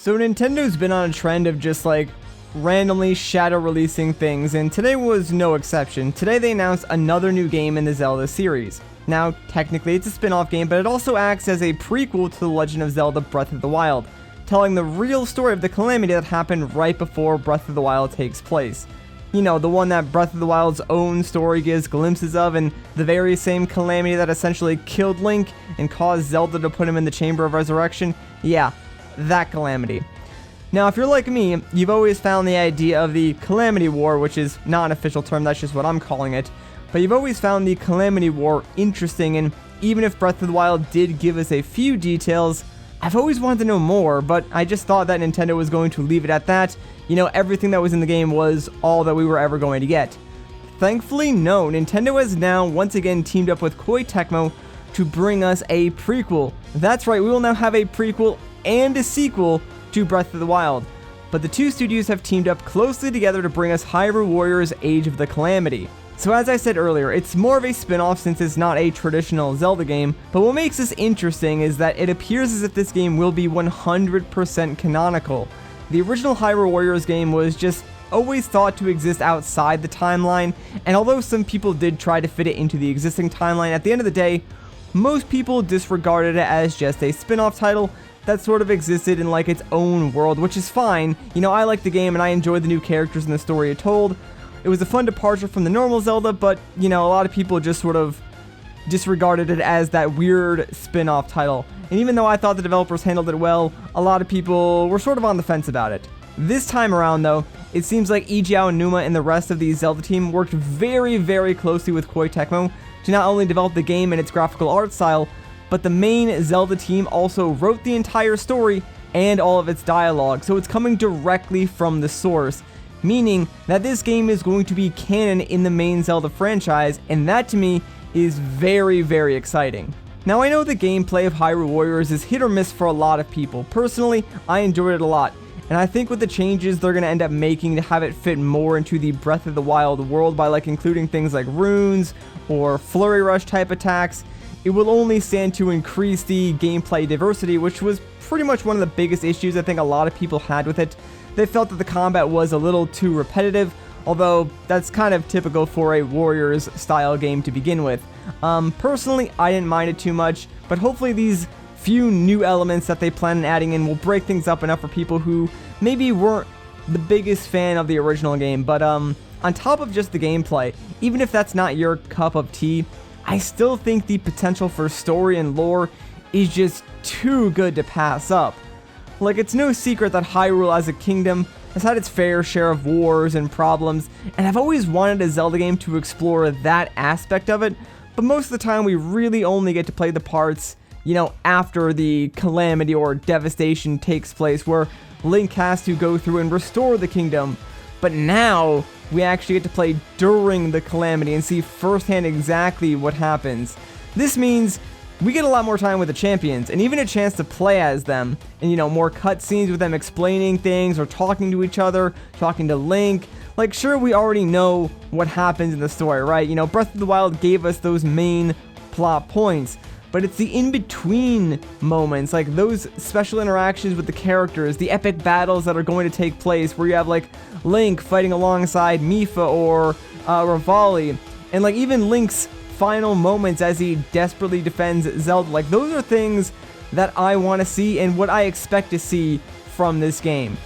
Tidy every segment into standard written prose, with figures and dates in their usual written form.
So Nintendo's been on a trend of just like randomly shadow releasing things, and today was no exception. Today they announced another new game in the Zelda series. Now, technically it's a spin-off game, but it also acts as a prequel to The Legend of Zelda Breath of the Wild, telling the real story of the Calamity that happened right before Breath of the Wild takes place. You know, the one that Breath of the Wild's own story gives glimpses of, and the very same Calamity that essentially killed Link and caused Zelda to put him in the Chamber of Resurrection. Yeah, that Calamity. Now, if you're like me, you've always found the idea of the Calamity War, which is not an official term, that's just what I'm calling it, but you've always found the Calamity War interesting, and even if Breath of the Wild did give us a few details, I've always wanted to know more, but I just thought that Nintendo was going to leave it at that. You know, everything that was in the game was all that we were ever going to get. Thankfully, no. Nintendo has now once again teamed up with Koei Tecmo to bring us a prequel. That's right, we will now have a prequel and a sequel to Breath of the Wild. But the two studios have teamed up closely together to bring us Hyrule Warriors Age of the Calamity. So as I said earlier, it's more of a spin-off since it's not a traditional Zelda game, but what makes this interesting is that it appears as if this game will be 100% canonical. The original Hyrule Warriors game was just always thought to exist outside the timeline, and although some people did try to fit it into the existing timeline, at the end of the day, most people disregarded it as just a spin-off title that sort of existed in like its own world, which is fine. You know, I like the game and I enjoyed the new characters and the story it told. It was a fun departure from the normal Zelda, but, you know, a lot of people just sort of disregarded it as that weird spin-off title. And even though I thought the developers handled it well, a lot of people were sort of on the fence about it. This time around, though, it seems like Ijao and Numa and the rest of the Zelda team worked very, very closely with Koei Tecmo to not only develop the game and its graphical art style, but the main Zelda team also wrote the entire story and all of its dialogue, so it's coming directly from the source, meaning that this game is going to be canon in the main Zelda franchise, and that to me is very, very exciting. Now, I know the gameplay of Hyrule Warriors is hit or miss for a lot of people. Personally, I enjoyed it a lot, and I think with the changes they're going to end up making to have it fit more into the Breath of the Wild world by like including things like runes or flurry rush type attacks, it will only stand to increase the gameplay diversity, which was pretty much one of the biggest issues I think a lot of people had with it. They felt that the combat was a little too repetitive, although that's kind of typical for a Warriors style game to begin with. Personally, I didn't mind it too much, but hopefully these few new elements that they plan on adding in will break things up enough for people who maybe weren't the biggest fan of the original game. But on top of just the gameplay, even if that's not your cup of tea, I still think the potential for story and lore is just too good to pass up. Like, it's no secret that Hyrule as a kingdom has had its fair share of wars and problems, and I've always wanted a Zelda game to explore that aspect of it, but most of the time we really only get to play the parts, you know, after the calamity or devastation takes place, where Link has to go through and restore the kingdom. But now we actually get to play during the calamity and see firsthand exactly what happens. This means we get a lot more time with the champions, and even a chance to play as them, and, you know, more cutscenes with them explaining things or talking to each other, talking to Link. Like, sure, we already know what happens in the story, right? You know, Breath of the Wild gave us those main plot points, but it's the in-between moments, like those special interactions with the characters, the epic battles that are going to take place, where you have, like, Link fighting alongside Mipha or Revali, and, like, even Link's final moments as he desperately defends Zelda. Like, those are things that I want to see and what I expect to see from this game.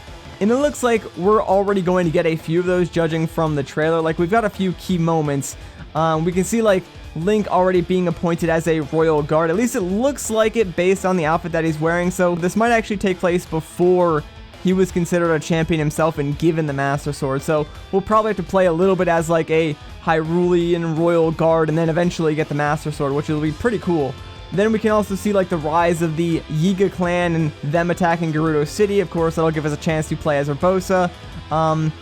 And it looks like we're already going to get a few of those judging from the trailer. Like, we've got a few key moments. We can see, like, Link already being appointed as a royal guard. At least it looks like it based on the outfit that he's wearing. So this might actually take place before he was considered a champion himself and given the Master Sword. So we'll probably have to play a little bit as like a Hyrulean royal guard and then eventually get the Master Sword, which will be pretty cool. Then we can also see like the rise of the Yiga clan and them attacking Gerudo City. Of course, that'll give us a chance to play as Urbosa.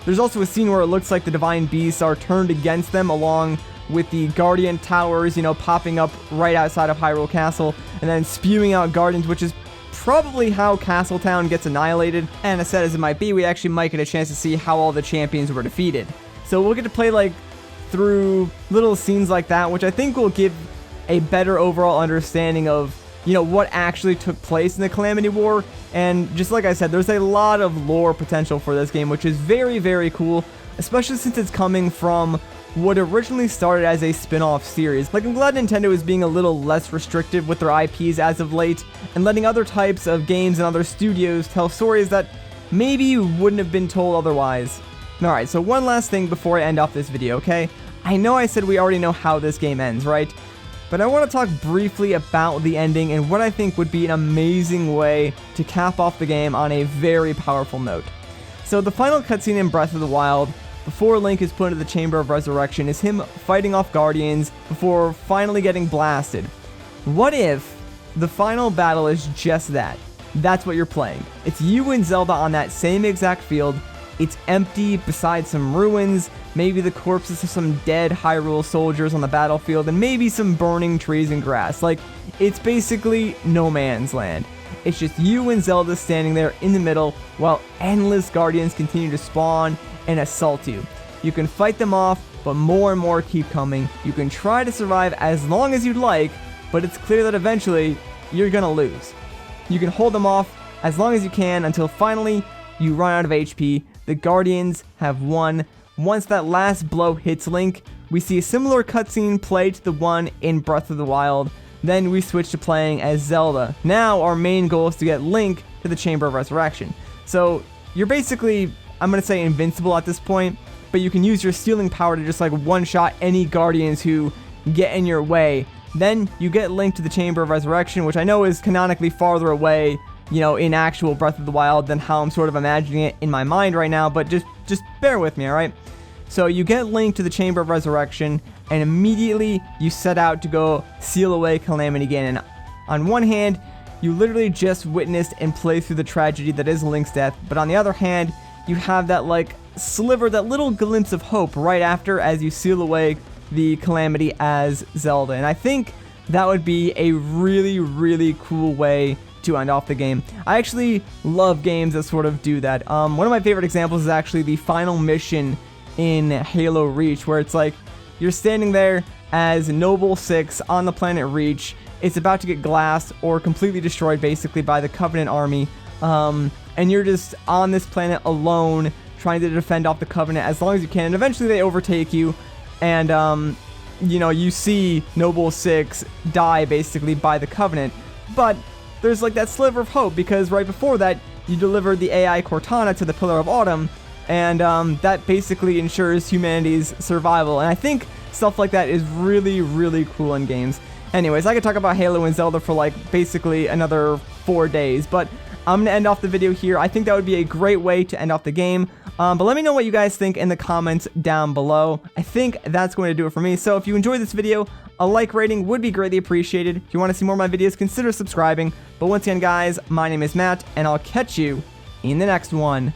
There's also a scene where it looks like the Divine Beasts are turned against them, along with the Guardian Towers, you know, popping up right outside of Hyrule Castle, and then spewing out Guardians, which is probably how Castletown gets annihilated. And as sad as it might be, we actually might get a chance to see how all the champions were defeated. So we'll get to play like through little scenes like that, which I think will give a better overall understanding of, you know, what actually took place in the Calamity War And just like I said, there's a lot of lore potential for this game, which is very, very cool, especially since it's coming from what originally started as a spin-off series. Like, I'm glad Nintendo is being a little less restrictive with their IPs as of late, and letting other types of games and other studios tell stories that maybe wouldn't have been told otherwise. Alright, so one last thing before I end off this video, okay? I know I said we already know how this game ends, right? But I want to talk briefly about the ending and what I think would be an amazing way to cap off the game on a very powerful note. So the final cutscene in Breath of the Wild, before Link is put into the Chamber of Resurrection, is him fighting off Guardians before finally getting blasted. What if the final battle is just that? That's what you're playing. It's you and Zelda on that same exact field. It's empty beside some ruins, maybe the corpses of some dead Hyrule soldiers on the battlefield, and maybe some burning trees and grass. Like, it's basically no man's land. It's just you and Zelda standing there in the middle while endless Guardians continue to spawn and assault you. You can fight them off, but more and more keep coming. You can try to survive as long as you'd like, but it's clear that eventually you're gonna lose. You can hold them off as long as you can until finally you run out of HP. The Guardians have won. Once that last blow hits Link, we see a similar cutscene play to the one in Breath of the Wild. Then we switch to playing as Zelda. Now our main goal is to get Link to the Chamber of Resurrection. So you're basically, I'm going to say, invincible at this point, but you can use your stealing power to just like one-shot any Guardians who get in your way. Then you get Link to the Chamber of Resurrection, which I know is canonically farther away, you know, in actual Breath of the Wild than how I'm sort of imagining it in my mind right now, but just bear with me, alright? So you get Link to the Chamber of Resurrection, and immediately you set out to go seal away Calamity Ganon. And on one hand, you literally just witnessed and played through the tragedy that is Link's death, but on the other hand, you have that like sliver, that little glimpse of hope right after as you seal away the Calamity as Zelda. And I think that would be a really, really cool way to end off the game. I actually love games that sort of do that. One of my favorite examples is actually the final mission in Halo Reach, where it's like you're standing there as Noble 6 on the planet Reach. It's about to get glassed or completely destroyed basically by the Covenant army, and you're just on this planet alone trying to defend off the Covenant as long as you can, and eventually they overtake you, and you know, you see Noble 6 die basically by the Covenant, but there's like that sliver of hope, because right before that you delivered the AI Cortana to the Pillar of Autumn, and that basically ensures humanity's survival. And I think stuff like that is really, really cool in games. Anyways, I could talk about Halo and Zelda for like basically another 4 days, but I'm going to end off the video here. I think that would be a great way to end off the game. But let me know what you guys think in the comments down below. I think that's going to do it for me. So if you enjoyed this video, a like rating would be greatly appreciated. If you want to see more of my videos, consider subscribing. But once again, guys, my name is Matt, and I'll catch you in the next one.